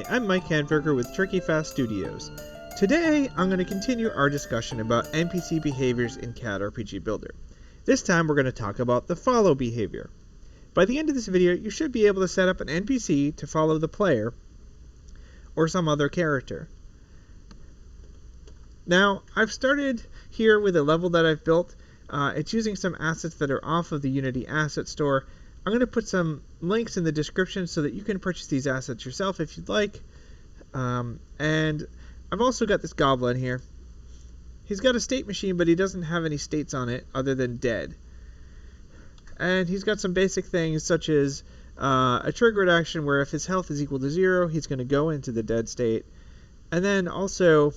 I'm Mike Handwerker with Tricky Fast Studios. Today, I'm going to continue our discussion about NPC behaviors in CAD RPG Builder. This time, we're going to talk about the follow behavior. By the end of this video, you should be able to set up an NPC to follow the player or some other character. Now, I've started here with a level that I've built. It's using some assets that are off of the Unity Asset Store. I'm going to put some links in the description so that you can purchase these assets yourself if you'd like. And I've also got this goblin here. He's got a state machine, but he doesn't have any states on it other than dead. And he's got some basic things such as a triggered action where if his health is equal to 0, he's going to go into the dead state. And then also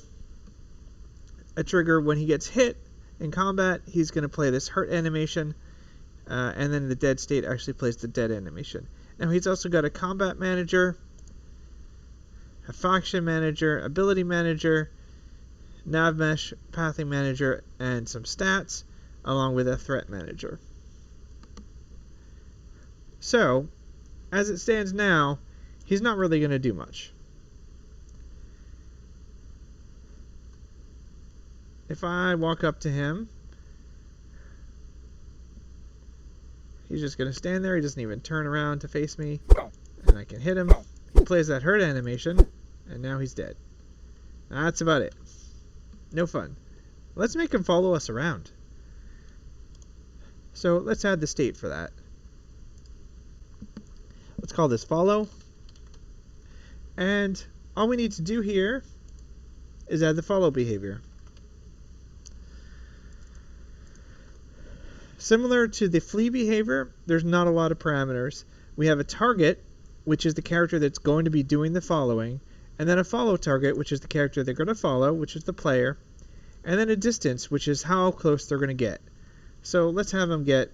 a trigger when he gets hit in combat, he's going to play this hurt animation. And then the dead state actually plays the dead animation. Now he's also got a combat manager, a faction manager, ability manager, nav mesh, pathing manager, and some stats, along with a threat manager. So, as it stands now, he's not really going to do much. If I walk up to him, he's just going to stand there. He doesn't even turn around to face me. And I can hit him. He plays that hurt animation. And now he's dead. That's about it. No fun. Let's make him follow us around. So let's add the state for that. Let's call this follow. And all we need to do here is add the follow behavior. Similar to the flee behavior, there's not a lot of parameters. We have a target, which is the character that's going to be doing the following, and then a follow target, which is the character they're going to follow, which is the player, and then a distance, which is how close they're going to get. So let's have them get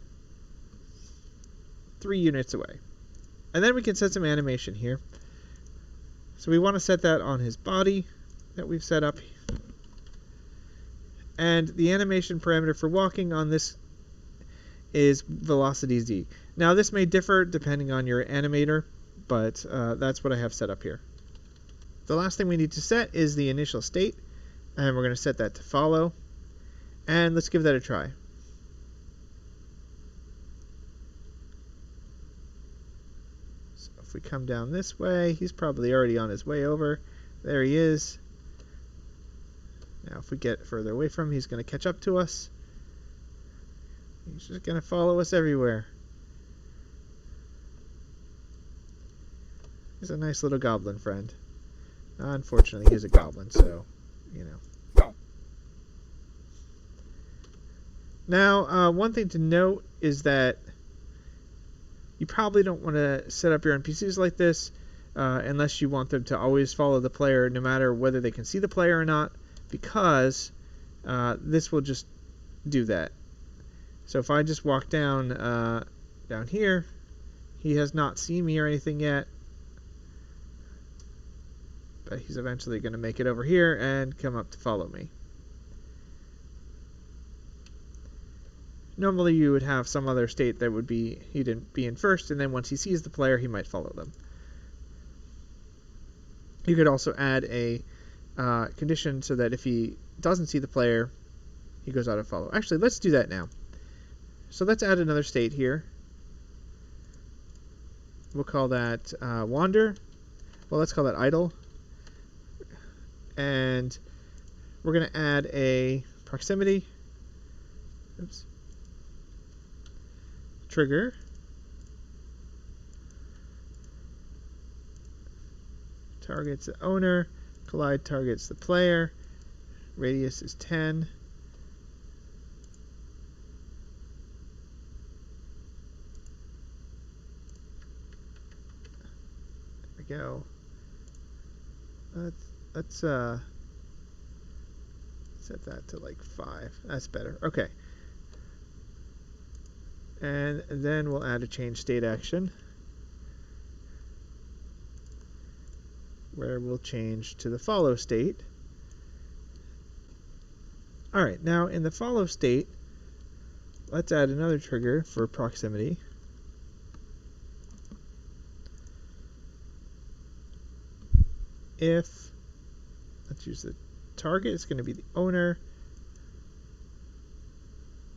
3 units away. And then we can set some animation here. So we want to set that on his body that we've set up. And the animation parameter for walking on this is velocity Z. Now this may differ depending on your animator, but that's what I have set up here. The last thing we need to set is the initial state, and we're going to set that to follow. And let's give that a try. So if we come down this way, he's probably already on his way over. There he is. Now if we get further away from him, he's going to catch up to us. He's just going to follow us everywhere. He's a nice little goblin friend. Unfortunately, he's a goblin, so, you know. Now, one thing to note is that you probably don't want to set up your NPCs like this unless you want them to always follow the player no matter whether they can see the player or not, because this will just do that. So if I just walk down here, he has not seen me or anything yet, but he's eventually going to make it over here and come up to follow me. Normally you would have some other state that would be he'd be in first, and then once he sees the player, he might follow them. You could also add a condition so that if he doesn't see the player, he goes out of follow. Actually, let's do that now. So let's add another state here. We'll call that wander. Well, let's call that idle. And we're going to add a proximity. Oops. Trigger. Targets the owner. Collide targets the player. Radius is 10. Go. Let's set that to like 5. That's better. Okay. And then we'll add a change state action where we'll change to the follow state. Alright, now in the follow state, let's add another trigger for proximity. if, let's use the target, it's going to be the owner.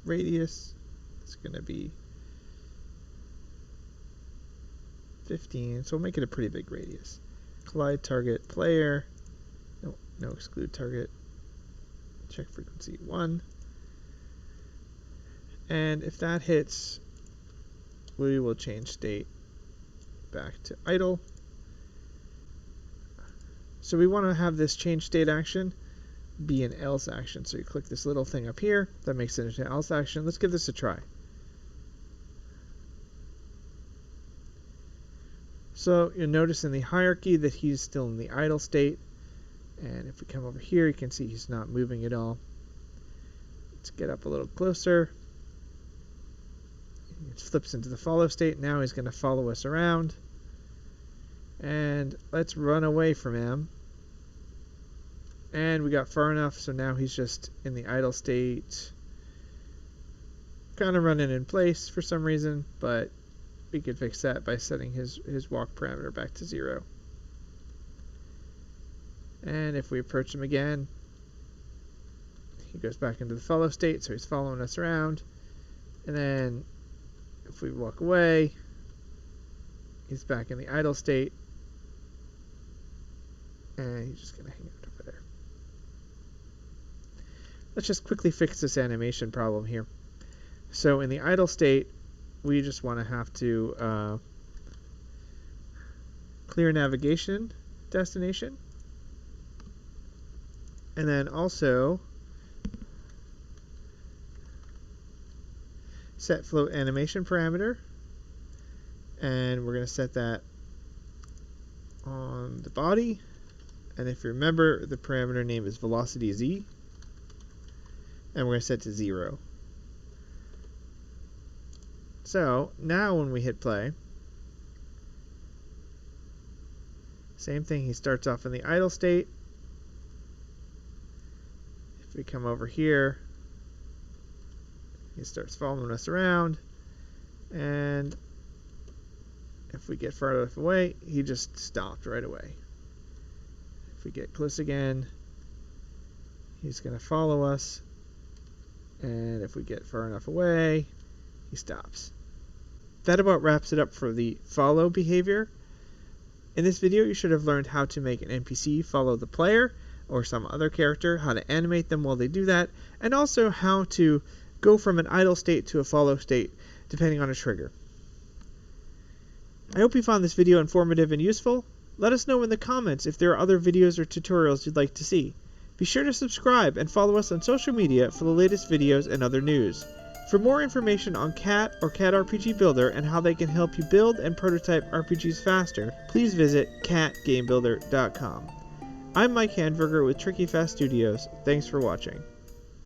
Radius, it's going to be 15, so we'll make it a pretty big radius. Collide target player, no exclude target, check frequency 1. And if that hits, we will change state back to idle. So we want to have this change state action be an else action. So you click this little thing up here, that makes it into else action. Let's give this a try. So you'll notice in the hierarchy that he's still in the idle state. And if we come over here, you can see he's not moving at all. Let's get up a little closer. It flips into the follow state. Now he's going to follow us around. And let's run away from him. And we got far enough, so now he's just in the idle state. Kind of running in place for some reason, but we could fix that by setting his walk parameter back to 0. And if we approach him again, he goes back into the follow state, so he's following us around. And then if we walk away, he's back in the idle state. And he's just going to hang out over there. Let's just quickly fix this animation problem here. So in the idle state, we just want to have to clear navigation destination. And then also set float animation parameter. And we're going to set that on the body. And if you remember, the parameter name is velocity z. And we're going to set to 0. So now when we hit play, same thing, he starts off in the idle state. If we come over here, he starts following us around. And if we get far enough away, he just stopped right away. If we get close again, he's going to follow us. And if we get far enough away, he stops. That about wraps it up for the follow behavior. In this video, you should have learned how to make an NPC follow the player or some other character, how to animate them while they do that, and also how to go from an idle state to a follow state, depending on a trigger. I hope you found this video informative and useful. Let us know in the comments if there are other videos or tutorials you'd like to see. Be sure to subscribe and follow us on social media for the latest videos and other news. For more information on CAT or CAT RPG Builder and how they can help you build and prototype RPGs faster, please visit catgamebuilder.com. I'm Mike Handberger with Tricky Fast Studios. Thanks for watching.